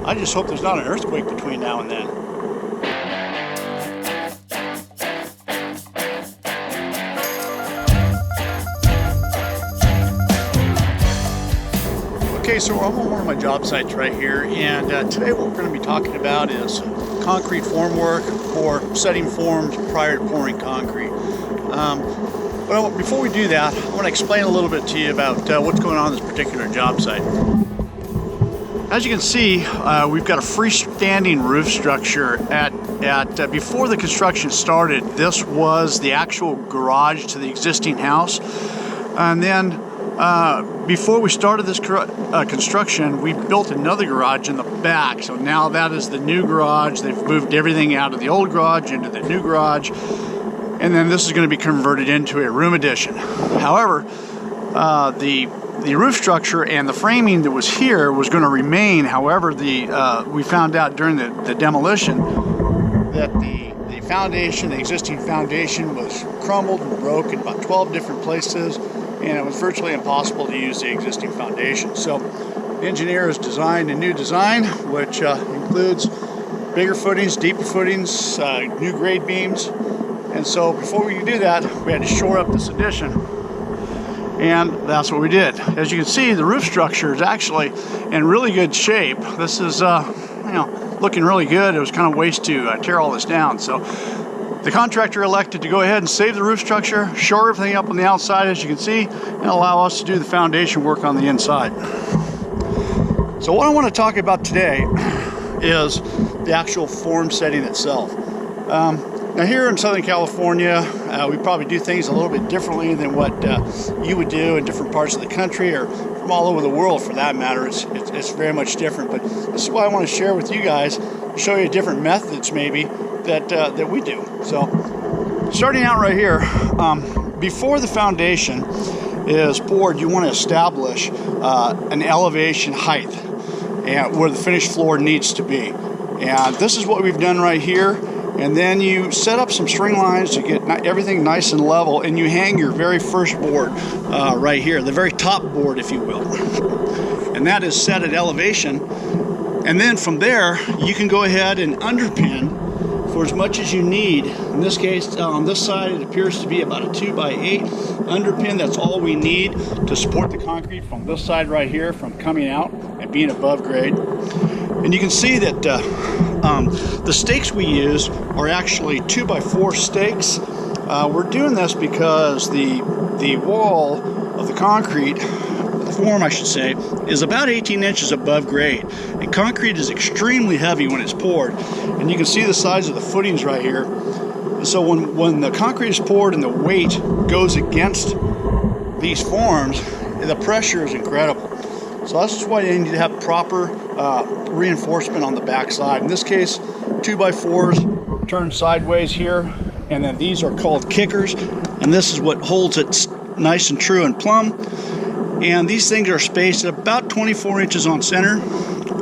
I just hope there's not an earthquake between now and then. Okay, so I'm on one of my job sites right here, and today what we're going to be talking about is concrete formwork or setting forms prior to pouring concrete. But before we do that, I want to explain a little bit to you about what's going on this particular job site. As you can see, we've got a freestanding roof structure before the construction started. This was the actual garage to the existing house, and then before we started this construction, we built another garage in the back. So now that is the new garage. They've moved everything out of the old garage into the new garage, and then this is going to be converted into a room addition. However, the roof structure and the framing that was here was going to remain. However, we found out during the demolition that the foundation, the existing foundation, was crumbled and broke in about 12 different places, and it was virtually impossible to use the existing foundation. So the engineer has designed a new design, which includes bigger footings, deeper footings, new grade beams. And so before we could do that, we had to shore up this addition, and that's what we did. As you can see, the roof structure is actually in really good shape. This is looking really good. It was kind of waste to tear all this down. So the contractor elected to go ahead and save the roof structure, shore everything up on the outside, as you can see, and allow us to do the foundation work on the inside. So what I want to talk about today is the actual form setting itself. Now here in Southern California, we probably do things a little bit differently than what you would do in different parts of the country, or from all over the world for that matter. It's very much different, but this is why I want to share with you guys, show you different methods maybe that we do. So starting out right here, before the foundation is poured, you want to establish an elevation height and where the finished floor needs to be. And this is what we've done right here. And then you set up some string lines to get everything nice and level, and you hang your very first board right here, the very top board, if you will. And that is set at elevation. And then from there, you can go ahead and underpin for as much as you need. In this case, on this side, it appears to be about a 2x8 underpin. That's all we need to support the concrete from this side right here from coming out and being above grade. And you can see that the stakes we use are actually 2x4 stakes. We're doing this because the wall of the concrete, the form I should say, is about 18 inches above grade. And concrete is extremely heavy when it's poured. And you can see the size of the footings right here. So when the concrete is poured and the weight goes against these forms, the pressure is incredible. So that's why you need to have proper reinforcement on the back side. In this case, 2x4s turn sideways here, and then these are called kickers, and this is what holds it nice and true and plumb. And these things are spaced at about 24 inches on center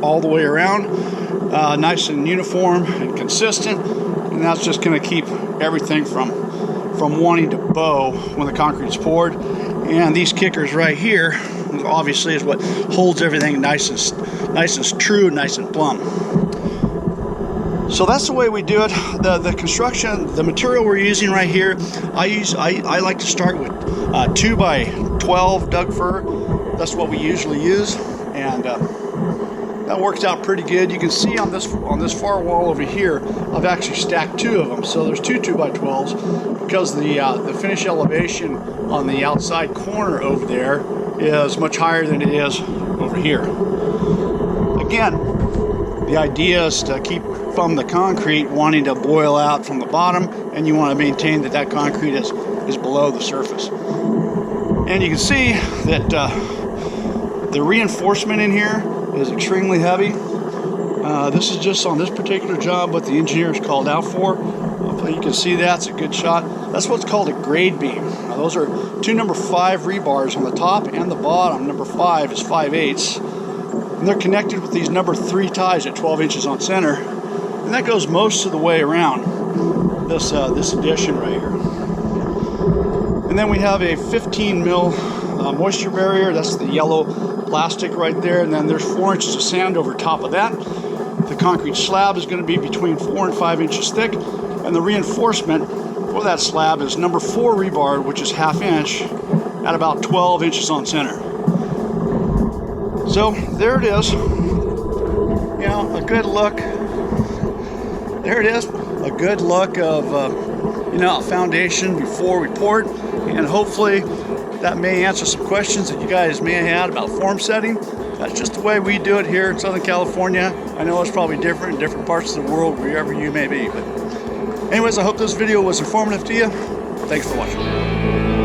all the way around, nice and uniform and consistent, and that's just going to keep everything from wanting to bow when the concrete is poured. And these kickers right here obviously is what holds everything nice and true, nice and plumb. So that's the way we do it. The construction, the material we're using right here, I like to start with 2x12 Doug fir. That's what we usually use, and that works out pretty good. You can see on this far wall over here, I've actually stacked two of them. So there's two 2x12s because the finish elevation on the outside corner over there is much higher than it is over here. Again, the idea is to keep from the concrete wanting to boil out from the bottom, and you want to maintain that concrete is below the surface. And you can see that the reinforcement in here is extremely heavy. This is just on this particular job what the engineers called out for. You can see that's a good shot. That's what's called a grade beam. Now, those are two number 5 rebars on the top and the bottom. Number 5 is 5/8, and they're connected with these number 3 ties at 12 inches on center, and that goes most of the way around this addition right here. And then we have a 15 mil moisture barrier. That's the yellow plastic right there, and then there's 4 inches of sand over top of that. The concrete slab is going to be between 4 and 5 inches thick, and the reinforcement for that slab is number 4 rebar, which is 1/2 inch at about 12 inches on center. So there it is. You know, a good look. There it is, a good look of you know, a foundation before we poured, and hopefully that may answer some questions that you guys may have had about form setting. That's just the way we do it here in Southern California. I know it's probably different in different parts of the world, wherever you may be. But anyways, I hope this video was informative to you. Thanks for watching.